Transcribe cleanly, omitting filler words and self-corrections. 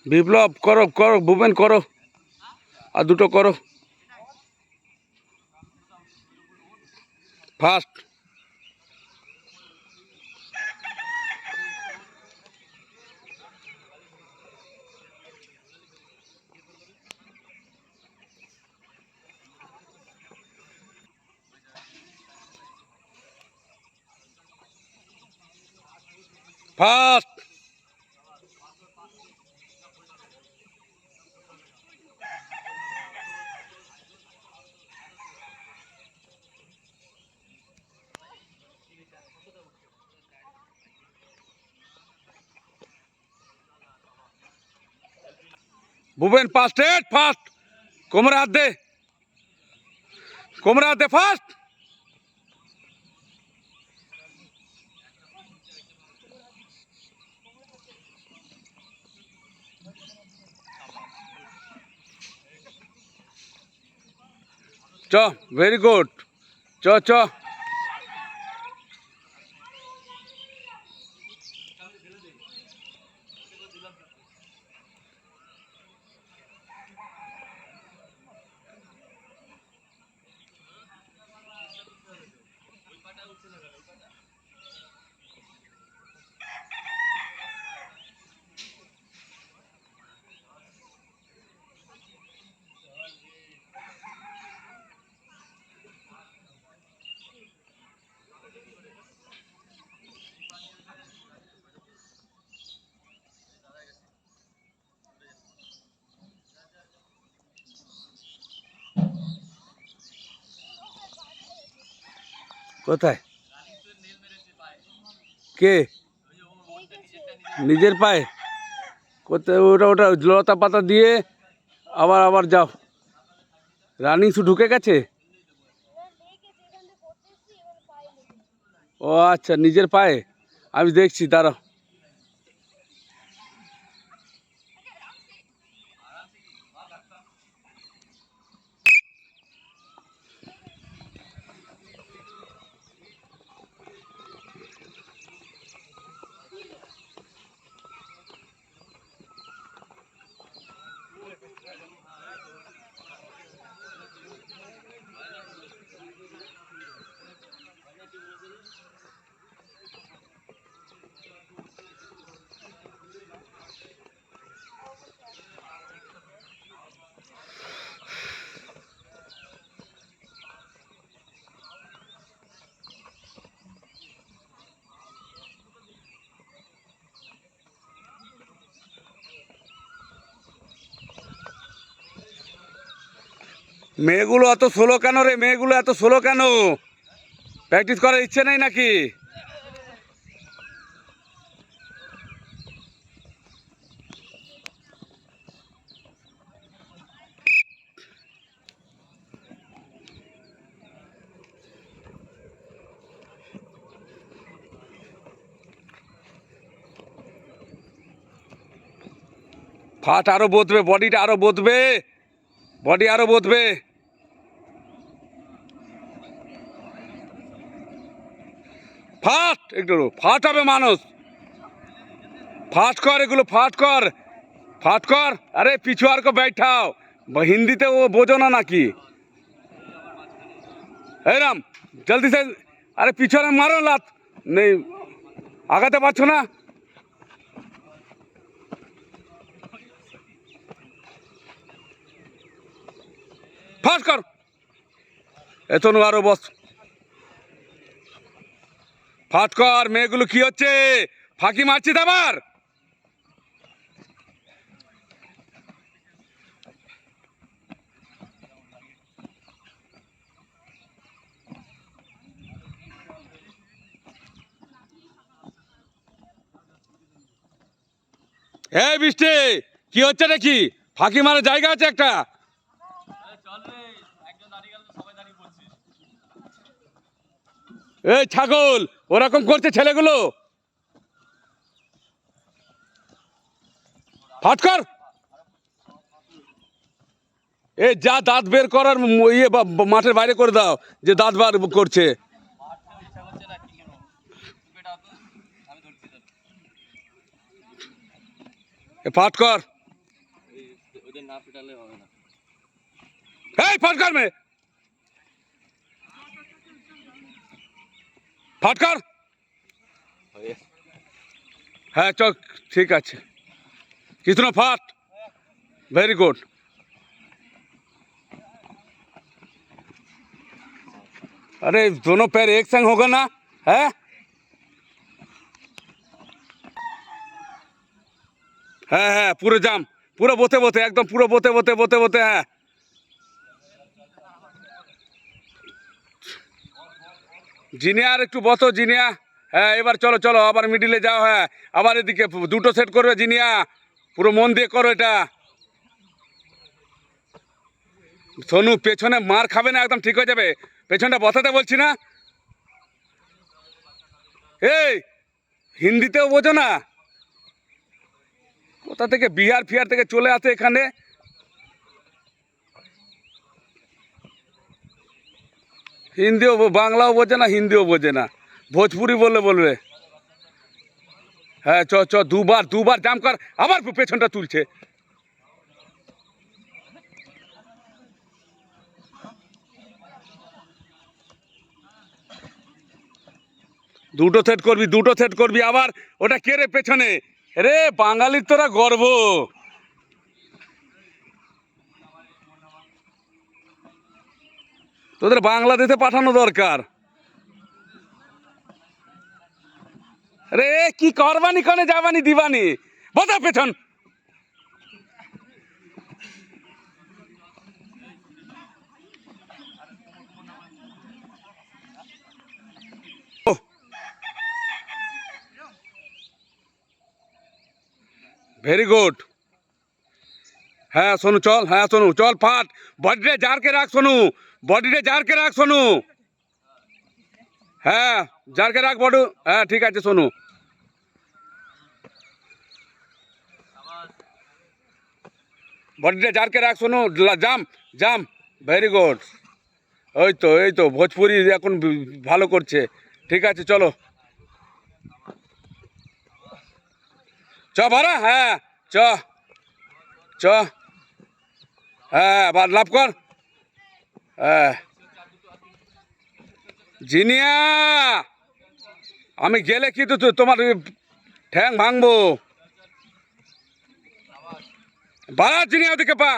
বিপ্লব করো করো, ভুবেন করো, আর দুটো করো। First. First. Bhuben first head first. কোমরে হাত দে, কোমরে হাত দে, ফার্স্ট। চ, ভেরি গুড। চ চ। কোথায়? কে? নিজের পায়ে? কোথায়? ওটা ওটা লতা পাতা দিয়ে আবার আবার যাও। রানিং শু ঢুকে গেছে? ও আচ্ছা, নিজের পায়ে। আমি দেখছি, দাঁড়াও। মেয়েগুলো এত স্লো কেন রে? মেয়েগুলো এত স্লো কেন? প্র্যাকটিস করার ইচ্ছে নেই নাকি? ফাট আরো বদবে, বডিটা আরো বদবে, বডি আরো বদবে। ফাট, একটু ফাট হবে মানুষ। ফাট কর, এগুলো ফাট কর, ফাট কর। আরে পিছু আর কো बैठाओ। হিন্দিতে ও বোঝো না নাকি? এই রাম, জলদি সে। আরে পিছনে মারো লাত। নেই, আগাতে পারছো না? ফাট কর। এতনু আরো বস। ফাট কর। মেয়েগুলো কি হচ্ছে? ফাঁকি মারছিস আবার? এই বৃষ্টি, কি হচ্ছে নাকি? ফাঁকি মারার জায়গা আছে একটা? এই ছাগল, ওরকম করছে ছেলেগুলো। ফাট কর। এ যা, দাঁত বের করার ইয়ে মাঠের বাইরে করে দাও, যে দাঁত বার করছে। ফাট কর। এই ফাট কর মে ফাট কর হ্যাঁ চল ঠিক আছে कितना फाट वेरी गुड अरे दोनों पैर एक संग होगा ना है है पूरे जाम पूरा बोते बोते एकदम पूरा बोते बोते बोते बोते है জিনিয়া আর একটু বসো জিনিয়া হ্যাঁ এবার চলো চলো আবার মিডিলে যাও হ্যাঁ আবার এদিকে দুটো সেট করবে জিনিয়া পুরো মন দিয়ে করো এটা সোনু পেছনে মার খাবে না একদম ঠিক হয়ে যাবে পেছনটা বসাতে বলছি না এই হিন্দিতেও বোঝো না কোথা থেকে বিহার ফিহার থেকে চলে আসে এখানে হিন্দিও বাংলাও বোঝে না হিন্দিও বোঝে না ভোজপুরি বললে বলবে হ্যাঁ চ চ দুবার জাম কর আবার পেছনটা তুলছে দুটো সেট করবি আবার ওটা কে রে পেছনে রে বাঙালির তোরা গর্ব তোদের বাংলাদেশে পাঠানো দরকার রে কি করবানি কনে যাবানি দিবানি বসা পেছন ভেরি গুড হ্যাঁ সোনু চল হ্যাঁ সোনু চল ফাট বডিটা জারকে রাখ সোনু বডিটা জারকে রাখ সোনু হ্যাঁ জারকে রাখ বডু হ্যাঁ ঠিক আছে সোনু বডিটা জারকে রাখ সোনু জাম জাম ভেরি গুড এই তো ভোজপুরি এখন ভালো করছে ঠিক আছে চলো চ ভাড়া হ্যাঁ চ চ হ্যাঁ আবার লাভ কর হ্যাঁ জিনিয়া আমি গেলে কিন্তু তোমার ঠ্যাং ভাঙবো বাড়া জিনিয়া ওদিকে পা